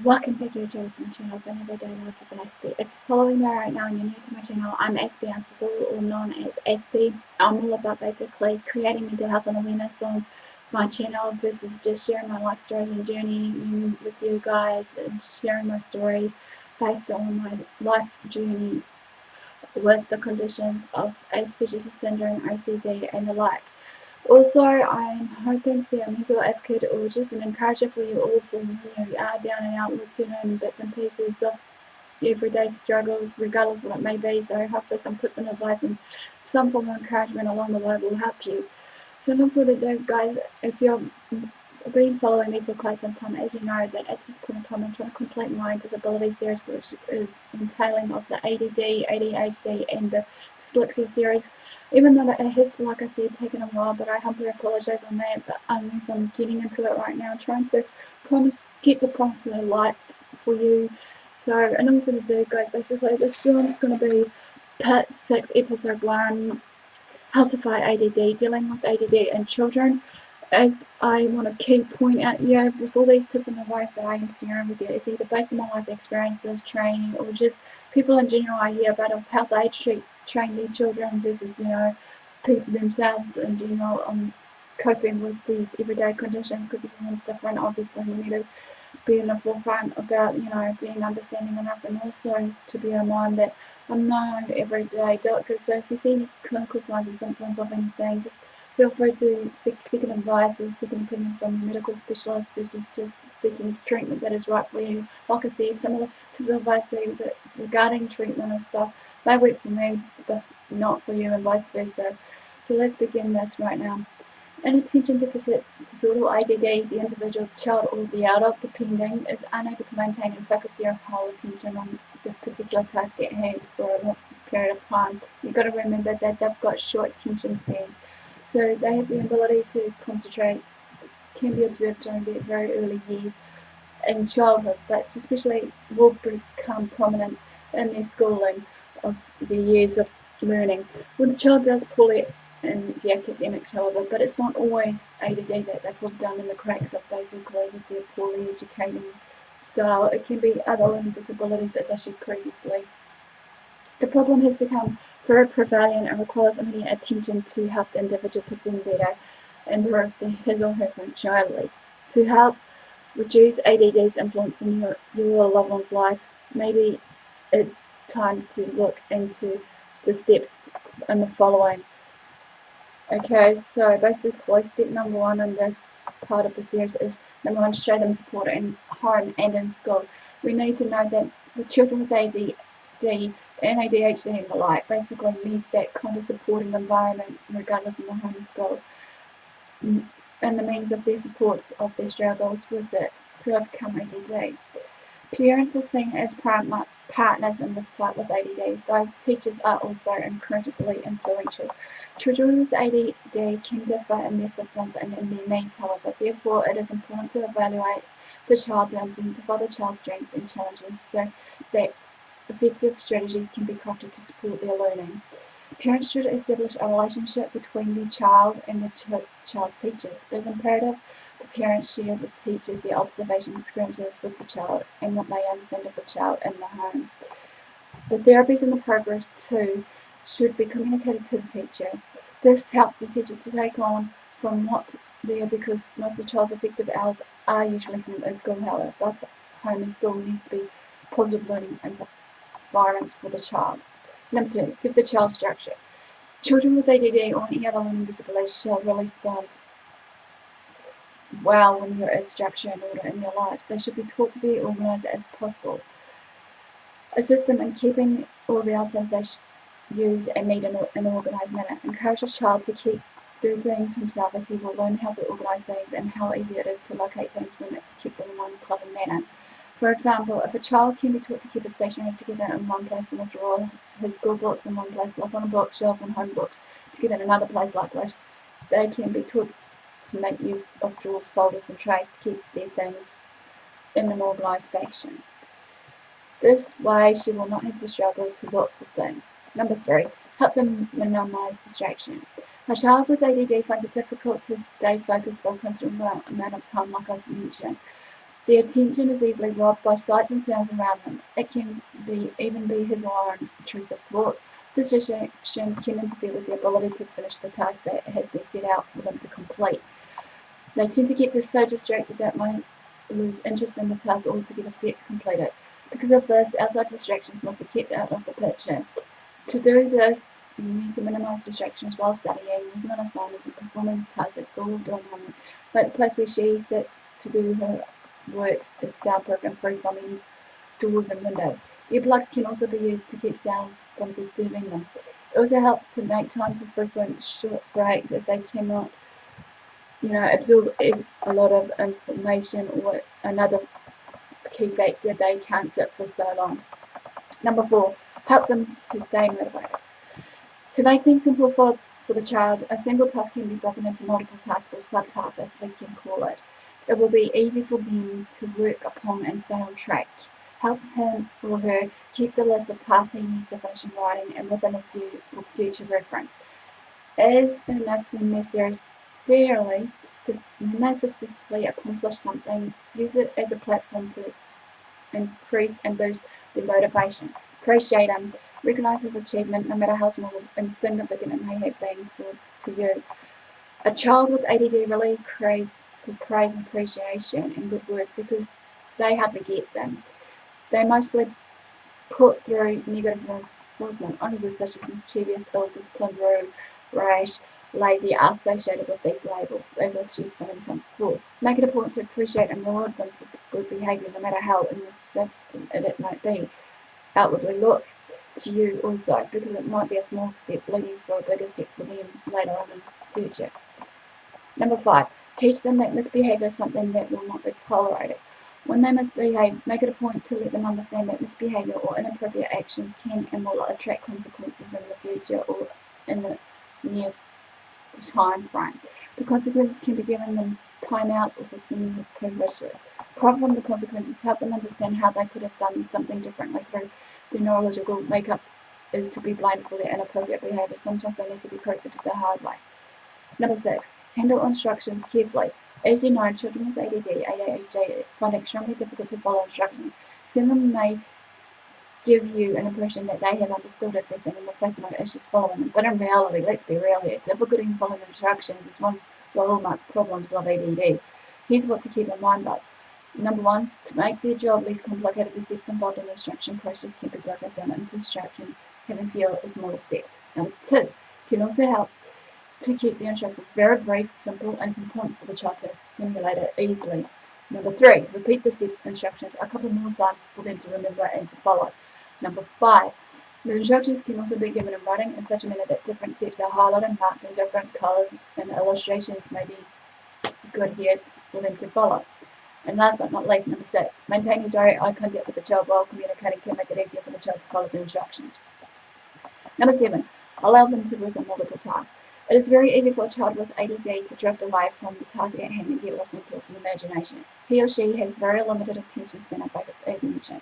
Welcome back to Joe's my channel of an everyday life of an Aspie. If you're following me right now and you're new to my channel, I'm AspieAnswersAll, or known as Aspie. I'm all about basically creating mental health and awareness on my channel versus just sharing my life stories and journey with you guys and sharing my stories based on my life journey with the conditions of Asperger's syndrome, OCD and the like. Also, I'm hoping to be a mental advocate or just an encourager for you all for when you are down and out with certain bits and pieces of everyday struggles, regardless what it may be. So hopefully some tips and advice and some form of encouragement along the way will help you. So no further ado, guys, if you've been following me for quite some time, as you know that at this point in time I'm trying to complete my disability series, which is entailing of the ADD, ADHD and the dyslexia series. Even though it has, like I said, taken a while, but I humbly apologise on that. But unless I'm getting into it right now, trying to get the promise of the light for you. So enough for the do, guys. Basically, this one's going to be part 6, episode 1, how to fight ADD, dealing with ADD in children. As I want to keep pointing out, with all these tips and advice that I am sharing with you, is either based on my life experiences, training, or just people in general I hear about of how they train their children versus, people themselves in general on coping with these everyday conditions, because everyone's different. Obviously, we need to be in the forefront about, being understanding enough, and also to bear in mind that I'm not an everyday doctor, so if you see any clinical signs and symptoms of anything, just feel free to seek advice or seek an opinion from a medical specialist versus just seeking treatment that is right for you. Like I said, some of the advice that regarding treatment and stuff may work for me, but not for you, and vice versa. So let's begin this right now. In attention deficit disorder, ADD, the individual, child, or the adult, depending, is unable to maintain and focus their whole attention on the particular task at hand for a long period of time. You've got to remember that they've got short attention spans, so they have the ability to concentrate, can be observed during their very early years in childhood, but especially will become prominent in their schooling of their years of learning. When the child does poorly in the academics, however, but it's not always ADD that they fall down in the cracks of, basically, with their poorly educating style. It can be other learning disabilities, as I said previously. The problem has become very prevalent and requires immediate attention to help the individual perform better and improve his or her functionality. To help reduce ADD's influence in your loved one's life, maybe it's time to look into the steps in the following. Okay, so basically step number 1 in this part of the series is, number 1, show them support in home and in school. We need to know that the children with ADD and ADHD and the like basically needs that kind of supporting environment regardless of the home and school, and the means of their supports of their struggles with it to overcome ADD. Parents are seen as partners in this fight with ADD, though teachers are also incredibly influential. Children with ADD can differ in their symptoms and in their needs, however. Therefore, it is important to evaluate the child to identify the child's strengths and challenges so that effective strategies can be crafted to support their learning. Parents should establish a relationship between the child and the child's teachers. It is imperative that parents share with teachers their observation experiences with the child and what they understand of the child in the home. The therapies and the progress too should be communicated to the teacher. This helps the teacher to take on from what there, because most of the child's effective hours are usually in school, however. Both home and school needs to be positive learning environments for the child. Number 2, give the child structure. Children with ADD or any other learning disability shall really respond well when there is structure and order in their lives. They should be taught to be organised as possible. Assist them in keeping all the items they use and need in an organised manner. Encourage a child to do things himself, as he will learn how to organise things and how easy it is to locate things when it's kept in one cluttered manner. For example, if a child can be taught to keep his stationery together in one place in a drawer, his school books in one place, like on a bookshelf, and home books together in another place likewise, they can be taught to make use of drawers, folders, and trays to keep their things in an organised fashion. This way, she will not have to struggle to look for things. Number 3, help them minimise distraction. A child with ADD finds it difficult to stay focused for a considerable amount of time, like I've mentioned. Their attention is easily robbed by sights and sounds around them. It can even be his own intrusive thoughts. This distraction can interfere with the ability to finish the task that has been set out for them to complete. They tend to get so distracted that might lose interest in the task altogether, forget to complete it. Because of this, outside distractions must be kept out of the picture. To do this, you need to minimize distractions while studying, working on assignments, and performing tasks at school or doing homework. Make the place where she sits to do her works is soundproof and free from any doors and windows. Earplugs can also be used to keep sounds from disturbing them. It also helps to make time for frequent short breaks, as they cannot absorb a lot of information, or another key factor, they can't sit for so long. Number 4, help them to stay motivated. To make things simple for the child, a single task can be broken into multiple tasks or subtasks, as we can call it. It will be easy for them to work upon and stay on track. Help him or her keep the list of tasks he needs to finish in writing and within his view for future reference. As and if necessarily narcissistically accomplish something, use it as a platform to increase and boost their motivation. Appreciate him. Recognize his achievement, no matter how small and significant it may have been to you. A child with ADD really craves for praise and appreciation and good words because they hardly get them. They mostly put through negative reinforcement. Only words such as mischievous, ill-disciplined, rude, rash, lazy are associated with these labels, as I've shared some before. Make it a point to appreciate and reward them for good behaviour, no matter how insignificant it might be. Outwardly look to you also, because it might be a small step leading for a bigger step for them later on in the future. Number 5, teach them that misbehaviour is something that will not be tolerated. When they misbehave, make it a point to let them understand that misbehaviour or inappropriate actions can and will attract consequences in the future or in the near time frame. The consequences can be given them timeouts or suspended privileges. Apart from the consequences, help them understand how they could have done something differently through their neurological makeup is to be blamed for their inappropriate behaviour. Sometimes they need to be corrected the hard way. Number 6, handle instructions carefully. As you know, children with ADD, ADHD find it extremely difficult to follow instructions. Some of them may give you an impression that they have understood everything and will face no issues following them. But in reality, let's be real here, difficulty in following instructions is one of the hallmark problems of ADD. Here's what to keep in mind though. Number 1, to make their job less complicated, the steps involved in the instruction process can be broken down into instructions having fewer or smaller steps. Number 2, can also help to keep the instructions very brief, simple, and it's important for the child to assimilate it easily. Number 3, repeat the steps instructions a couple more times for them to remember and to follow. Number 5, the instructions can also be given in writing in such a manner that different steps are highlighted, marked in different colours, and illustrations may be good here for them to follow. And last but not least, number 6, maintaining direct eye contact with the child while communicating can make it easier for the child to follow the instructions. Number 7, allow them to work on multiple tasks. It is very easy for a child with ADD to drift away from the task at hand and get lost in thoughts and imagination. He or she has very limited attention span and focus, as mentioned.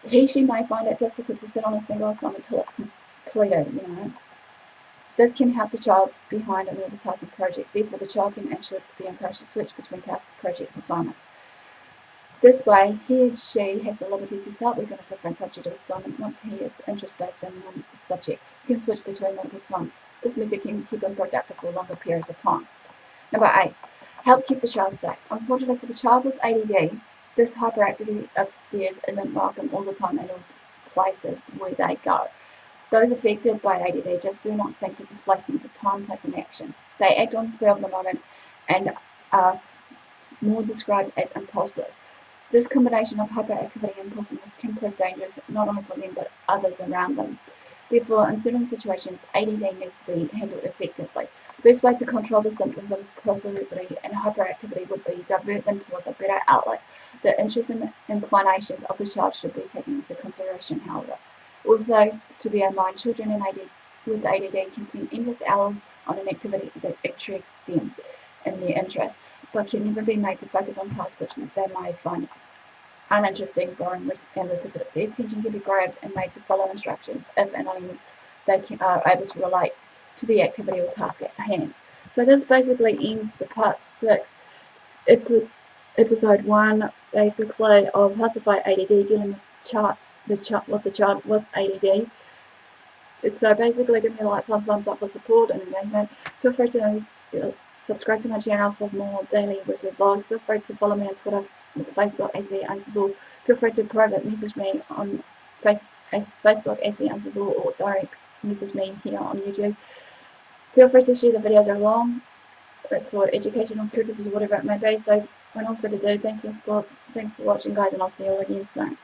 She may find it difficult to sit on a single assignment until it's completed, This can help the child behind in other tasks and projects. Therefore, the child can actually be encouraged to switch between tasks, projects, assignments. This way, he or she has the liberty to start working on a different subject or assignment once he is interested in one subject. He can switch between multiple assignments. This method can keep him productive for longer periods of time. Number 8, help keep the child safe. Unfortunately for the child with ADD, this hyperactivity of theirs isn't welcome all the time in all places where they go. Those affected by ADD just do not seem to display sense of time, place, and action. They act on the spur of the moment and are more described as impulsive. This combination of hyperactivity and impulsiveness can prove dangerous not only for them but others around them. Therefore, in certain situations, ADD needs to be handled effectively. The best way to control the symptoms of impulsivity and hyperactivity would be divert them towards a better outlet. The interests and inclinations of the child should be taken into consideration, however. Also, to bear in mind, children with ADD can spend endless hours on an activity that attracts them in their interest, but can never be made to focus on tasks which they may find uninteresting, boring, and repetitive. Their attention can be grabbed and made to follow instructions if and only they are able to relate to the activity or task at hand. So this basically ends the part 6 Ep1 episode 1, basically, of how to fight ADD, dealing with ADD. So basically, give me a like, thumbs up for support and engagement. Feel free to subscribe to my channel for more daily weekly vlogs. Feel free to follow me on Twitter, Facebook, AspieAnswersAll. Feel free to private message me on Facebook, AspieAnswersAll, or direct message me here on YouTube. Feel free to share the videos along for educational purposes or whatever it may be. So without further ado, thanks for the support, thanks for watching, guys, and I'll see you all again soon.